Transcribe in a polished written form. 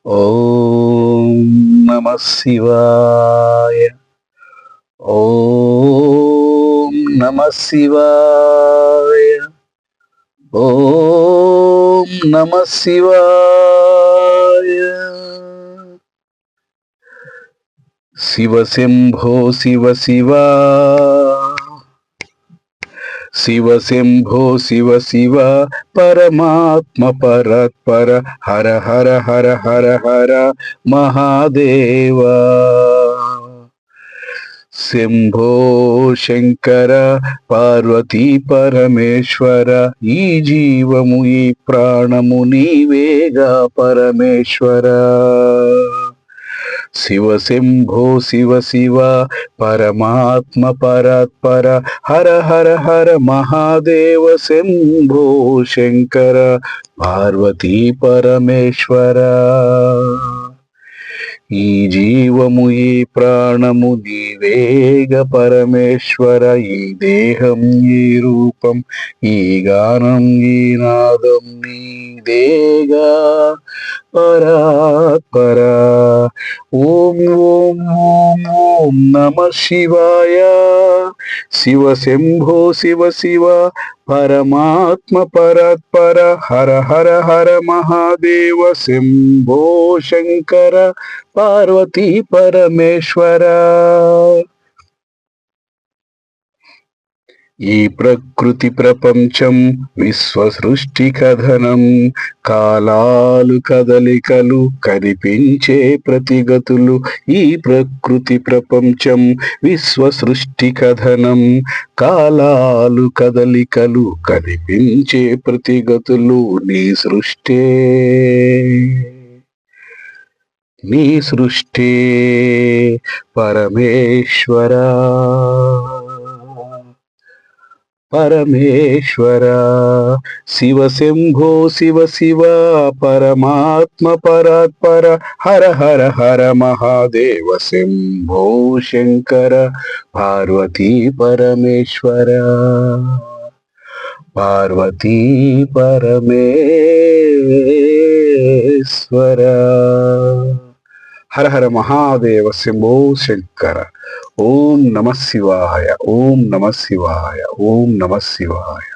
ఓం నమః శివాయ. ఓం నమః శివాయ. ఓం నమః శివాయ. శివ శంభో శివ శివ, శివ శంభో శివ శివ, పరమాత్మ పరాత్పర, హర హర హర హర హర మహాదేవ. శంభో శంకర పార్వతీ పరమేశ్వర, ఈ జీవము ఈ ప్రాణము నీవేగా పరమేశ్వర. శివ శంభో శివ శివ, పరమాత్మ పరాత్పర, హర హర హర మహాదేవ. శంభో శంకర పార్వతీ పరమేశ్వర, ఈ జీవము ఈ ప్రాణము నీవేగ పరమేశ్వర. ఈ దేహం ఈ రూపం ఈ గానం ఈ నాదం నీదేగా పరాత్పర. ఓం ఓం ఓం ఓం నమః శివాయ. శివ శంభో శివ శివ, పరమాత్మ పరాత్పర, హర హర హర మహాదేవ. శంభో శంకర పార్వతీ పరమేశ్వర. ఈ ప్రకృతి ప్రపంచం విశ్వ సృష్టి కథనం, కాలాలు కదలికలు కనిపించే ప్రతిగతులు. ఈ ప్రకృతి ప్రపంచం విశ్వ సృష్టి కథనం, కాలాలు కదలికలు కనిపించే ప్రతిగతులు. నీ సృష్టే నీ సృష్టే పరమేశ్వర పరమేశ్వర. శివ శంభో శివ శివ, పరమాత్మ పరాత్పర, హర హర హర మహాదేవ. శంభో శంకర పార్వతీ పరమేశ్వర, పార్వతీ పరమేశ్వర. హర హర మహాదేవ. శంభో శంకర. ఓం నమః శివాయ. ఓం నమః శివాయ. ఓం నమః శివాయ.